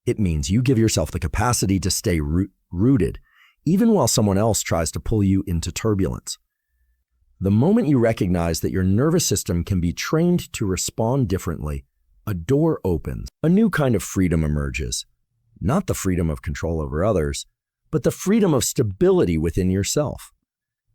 It means you give yourself the capacity to stay rooted, even while someone else tries to pull you into turbulence. The moment you recognize that your nervous system can be trained to respond differently, a door opens. A new kind of freedom emerges. Not the freedom of control over others, but the freedom of stability within yourself.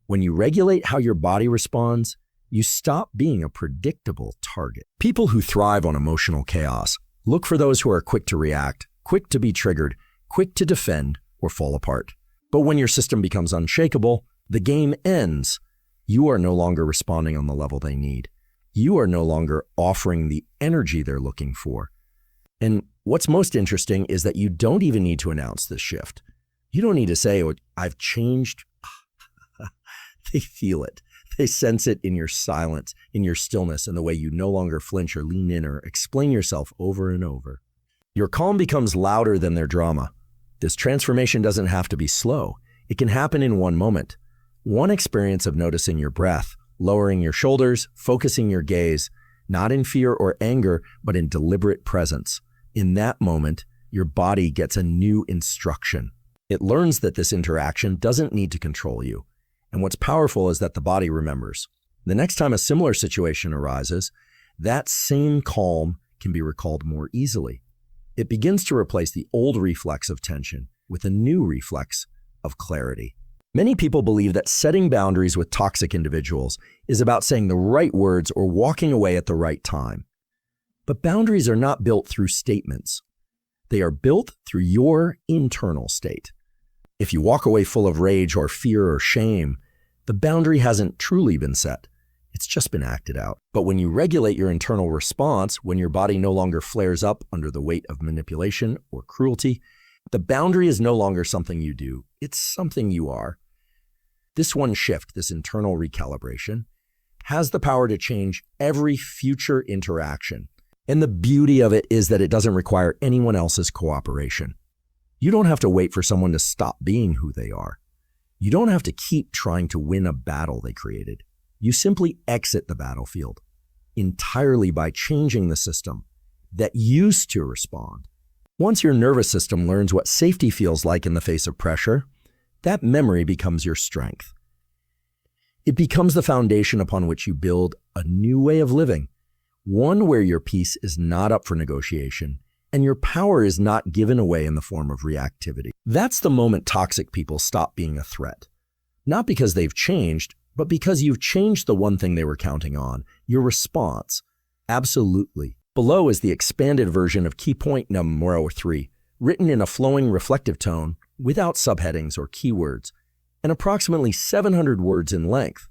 When you regulate how your body responds, you stop being a predictable target. People who thrive on emotional chaos look for those who are quick to react, quick to be triggered, quick to defend or fall apart. But when your system becomes unshakable, the game ends. You are no longer responding on the level they need. You are no longer offering the energy they're looking for. And what's most interesting is that you don't even need to announce this shift. You don't need to say, oh, I've changed. They feel it. They sense it in your silence, in your stillness, in the way you no longer flinch or lean in or explain yourself over and over. Your calm becomes louder than their drama. This transformation doesn't have to be slow. It can happen in one moment. One experience of noticing your breath, lowering your shoulders, focusing your gaze, not in fear or anger, but in deliberate presence. In that moment, your body gets a new instruction. It learns that this interaction doesn't need to control you. And what's powerful is that the body remembers. The next time a similar situation arises, that same calm can be recalled more easily. It begins to replace the old reflex of tension with a new reflex of clarity. Many people believe that setting boundaries with toxic individuals is about saying the right words or walking away at the right time. But boundaries are not built through statements. They are built through your internal state. If you walk away full of rage or fear or shame, the boundary hasn't truly been set. It's just been acted out. But when you regulate your internal response, when your body no longer flares up under the weight of manipulation or cruelty, the boundary is no longer something you do. It's something you are. This one shift, this internal recalibration, has the power to change every future interaction. And the beauty of it is that it doesn't require anyone else's cooperation. You don't have to wait for someone to stop being who they are. You don't have to keep trying to win a battle they created. You simply exit the battlefield entirely by changing the system that used to respond. Once your nervous system learns what safety feels like in the face of pressure, that memory becomes your strength. It becomes the foundation upon which you build a new way of living, one where your peace is not up for negotiation and your power is not given away in the form of reactivity. That's the moment toxic people stop being a threat. Not because they've changed, but because you've changed the one thing they were counting on, your response. Absolutely. Below is the expanded version of key point number 3, written in a flowing reflective tone without subheadings or keywords, and approximately 700 words in length.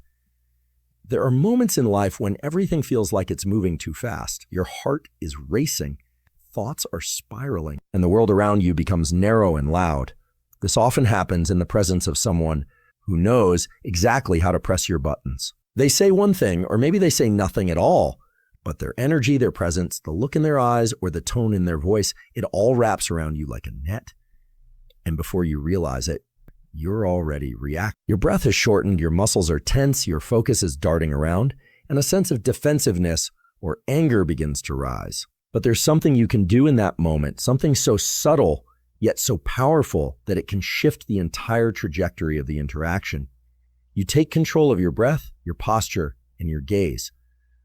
There are moments in life when everything feels like it's moving too fast. Your heart is racing, thoughts are spiraling, and the world around you becomes narrow and loud. This often happens in the presence of someone who knows exactly how to press your buttons. They say one thing, or maybe they say nothing at all, but their energy, their presence, the look in their eyes, or the tone in their voice, it all wraps around you like a net. And before you realize it, you're already reacting. Your breath is shortened, your muscles are tense, your focus is darting around, and a sense of defensiveness or anger begins to rise. But there's something you can do in that moment, something so subtle yet so powerful that it can shift the entire trajectory of the interaction. You take control of your breath, your posture, and your gaze.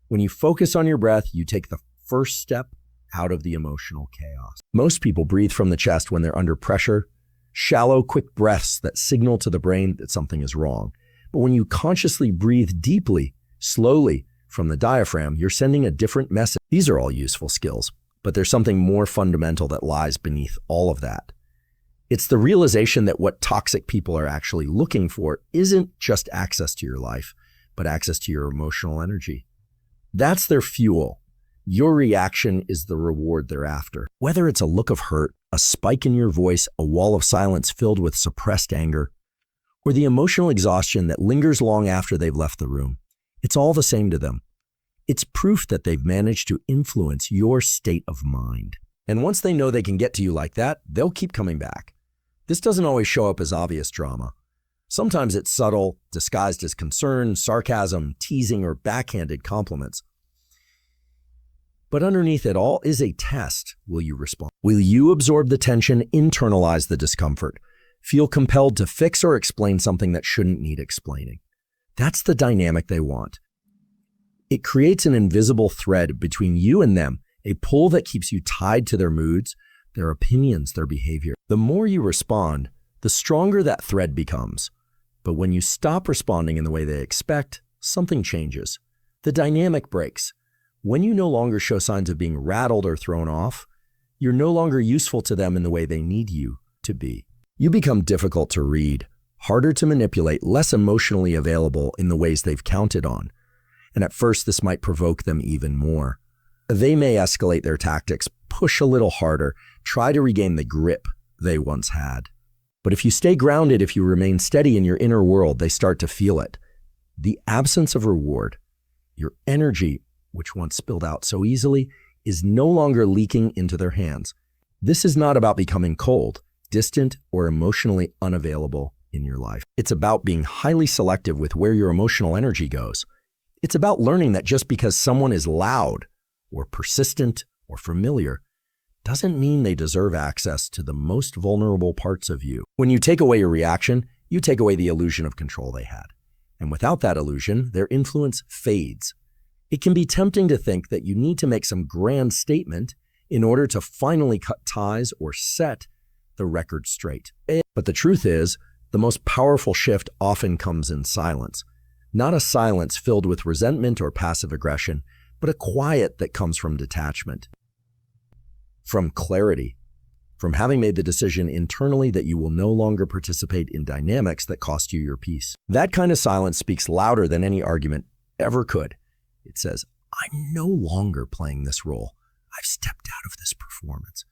When you focus on your breath, you take the first step out of the emotional chaos. Most people breathe from the chest when they're under pressure, shallow, quick breaths that signal to the brain that something is wrong. But when you consciously breathe deeply, slowly, from the diaphragm, you're sending a different message. These are all useful skills, but there's something more fundamental that lies beneath all of that. It's the realization that what toxic people are actually looking for isn't just access to your life, but access to your emotional energy. That's their fuel. Your reaction is the reward they're after. Whether it's a look of hurt, a spike in your voice, a wall of silence filled with suppressed anger, or the emotional exhaustion that lingers long after they've left the room, it's all the same to them. It's proof that they've managed to influence your state of mind. And once they know they can get to you like that, they'll keep coming back. This doesn't always show up as obvious drama. Sometimes it's subtle, disguised as concern, sarcasm, teasing, or backhanded compliments. But underneath it all is a test. Will you respond? Will you absorb the tension, internalize the discomfort, feel compelled to fix or explain something that shouldn't need explaining? That's the dynamic they want. It creates an invisible thread between you and them, a pull that keeps you tied to their moods, their opinions, their behavior. The more you respond, the stronger that thread becomes. But when you stop responding in the way they expect, something changes. The dynamic breaks. When you no longer show signs of being rattled or thrown off, you're no longer useful to them in the way they need you to be. You become difficult to read, harder to manipulate, less emotionally available in the ways they've counted on. And at first, this might provoke them even more. They may escalate their tactics, push a little harder, try to regain the grip they once had. But if you stay grounded, if you remain steady in your inner world, they start to feel it. The absence of reward, your energy, which once spilled out so easily, is no longer leaking into their hands. This is not about becoming cold, distant, or emotionally unavailable in your life. It's about being highly selective with where your emotional energy goes. It's about learning that just because someone is loud or persistent or familiar doesn't mean they deserve access to the most vulnerable parts of you. When you take away your reaction, you take away the illusion of control they had. And without that illusion, their influence fades. It can be tempting to think that you need to make some grand statement in order to finally cut ties or set the record straight. But the truth is, the most powerful shift often comes in silence. Not a silence filled with resentment or passive aggression, but a quiet that comes from detachment, from clarity, from having made the decision internally that you will no longer participate in dynamics that cost you your peace. That kind of silence speaks louder than any argument ever could. It says, I'm no longer playing this role. I've stepped out of this performance.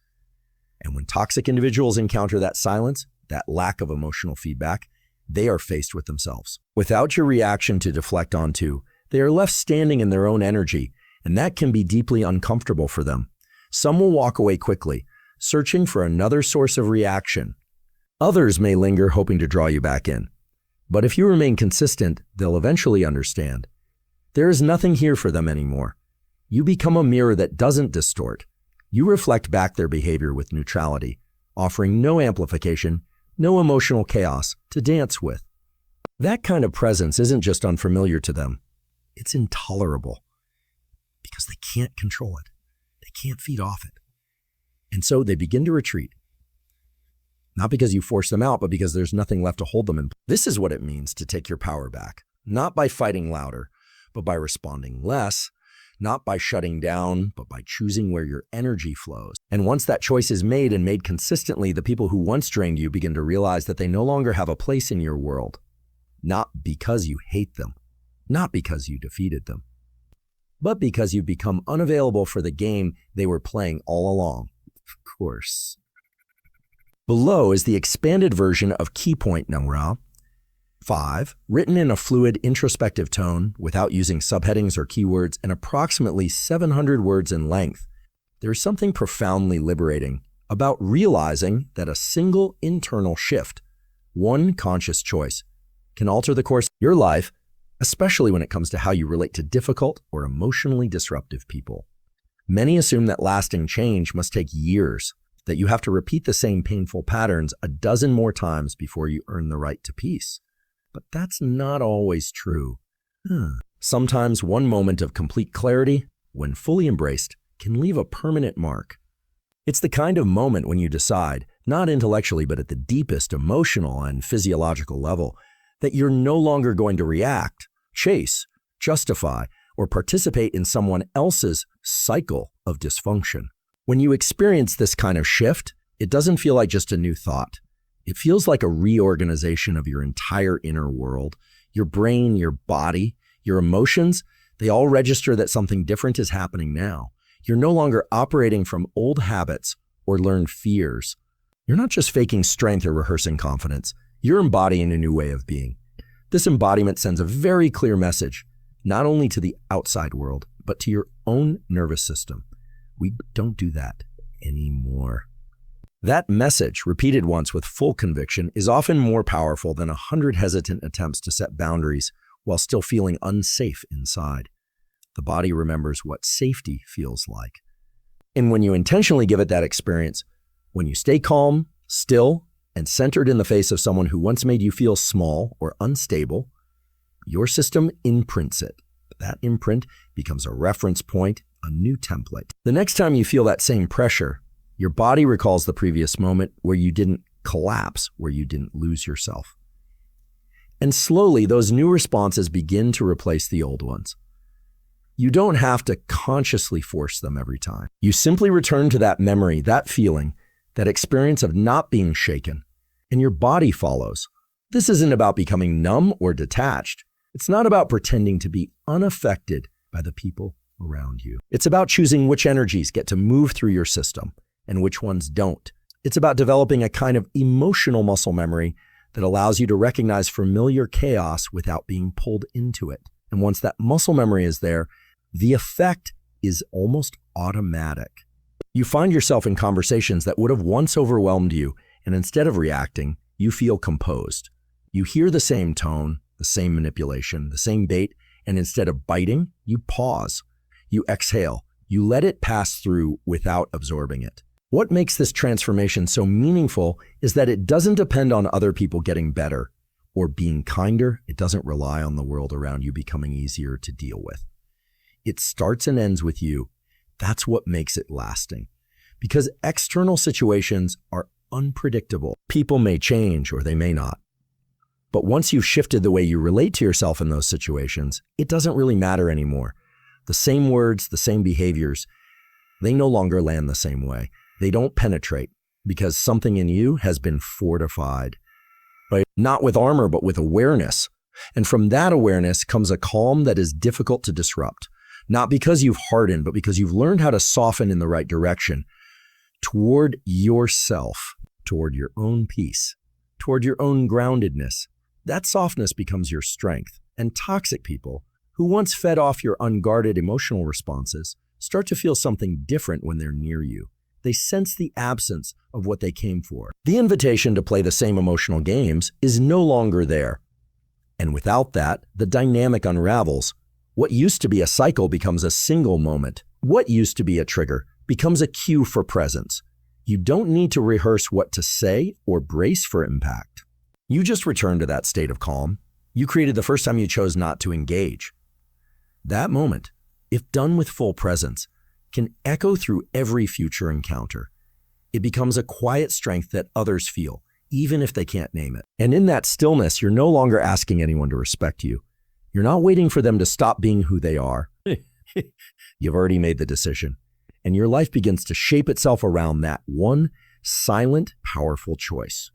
And when toxic individuals encounter that silence, that lack of emotional feedback, they are faced with themselves. Without your reaction to deflect onto, they are left standing in their own energy, and that can be deeply uncomfortable for them. Some will walk away quickly, searching for another source of reaction. Others may linger, hoping to draw you back in. But if you remain consistent, they'll eventually understand. There is nothing here for them anymore. You become a mirror that doesn't distort. You reflect back their behavior with neutrality, offering no amplification, no emotional chaos to dance with. That kind of presence isn't just unfamiliar to them. It's intolerable because they can't control it. They can't feed off it. And so they begin to retreat. Not because you force them out, but because there's nothing left to hold them in. This is what it means to take your power back. Not by fighting louder, but by responding less. Not by shutting down, but by choosing where your energy flows. And once that choice is made and made consistently, the people who once drained you begin to realize that they no longer have a place in your world. Not because you hate them, not because you defeated them, but because you've become unavailable for the game they were playing all along. Of course. Below is the expanded version of key point number 5, written in a fluid, introspective tone without using subheadings or keywords and approximately 700 words in length. There is something profoundly liberating about realizing that a single internal shift, one conscious choice, can alter the course of your life, especially when it comes to how you relate to difficult or emotionally disruptive people. Many assume that lasting change must take years, that you have to repeat the same painful patterns a dozen more times before you earn the right to peace. But that's not always true. Sometimes one moment of complete clarity, when fully embraced, can leave a permanent mark. It's the kind of moment when you decide, not intellectually but at the deepest emotional and physiological level, that you're no longer going to react, chase, justify, or participate in someone else's cycle of dysfunction. When you experience this kind of shift, it doesn't feel like just a new thought. It feels like a reorganization of your entire inner world. Your brain, your body, your emotions, they all register that something different is happening now. You're no longer operating from old habits or learned fears. You're not just faking strength or rehearsing confidence. You're embodying a new way of being. This embodiment sends a very clear message, not only to the outside world, but to your own nervous system. We don't do that anymore. That message, repeated once with full conviction, is often more powerful than 100 hesitant attempts to set boundaries while still feeling unsafe inside. The body remembers what safety feels like. And when you intentionally give it that experience, when you stay calm, still, and centered in the face of someone who once made you feel small or unstable, your system imprints it. That imprint becomes a reference point, a new template. The next time you feel that same pressure, your body recalls the previous moment where you didn't collapse, where you didn't lose yourself. And slowly, those new responses begin to replace the old ones. You don't have to consciously force them every time. You simply return to that memory, that feeling, that experience of not being shaken, and your body follows. This isn't about becoming numb or detached. It's not about pretending to be unaffected by the people around you. It's about choosing which energies get to move through your system and which ones don't. It's about developing a kind of emotional muscle memory that allows you to recognize familiar chaos without being pulled into it. And once that muscle memory is there, the effect is almost automatic. You find yourself in conversations that would have once overwhelmed you, and instead of reacting, you feel composed. You hear the same tone, the same manipulation, the same bait, and instead of biting, you pause. You exhale. You let it pass through without absorbing it. What makes this transformation so meaningful is that it doesn't depend on other people getting better or being kinder. It doesn't rely on the world around you becoming easier to deal with. It starts and ends with you. That's what makes it lasting. Because external situations are unpredictable. People may change or they may not. But once you've shifted the way you relate to yourself in those situations, it doesn't really matter anymore. The same words, the same behaviors, they no longer land the same way. They don't penetrate because something in you has been fortified. Right? Not with armor, but with awareness. And from that awareness comes a calm that is difficult to disrupt. Not because you've hardened, but because you've learned how to soften in the right direction toward yourself, toward your own peace, toward your own groundedness. That softness becomes your strength. And toxic people who once fed off your unguarded emotional responses start to feel something different when they're near you. They sense the absence of what they came for. The invitation to play the same emotional games is no longer there. And without that, the dynamic unravels. What used to be a cycle becomes a single moment. What used to be a trigger becomes a cue for presence. You don't need to rehearse what to say or brace for impact. You just return to that state of calm you created the first time you chose not to engage. That moment, if done with full presence, can echo through every future encounter. It becomes a quiet strength that others feel, even if they can't name it. And in that stillness, you're no longer asking anyone to respect you. You're not waiting for them to stop being who they are. You've already made the decision. And your life begins to shape itself around that one silent, powerful choice.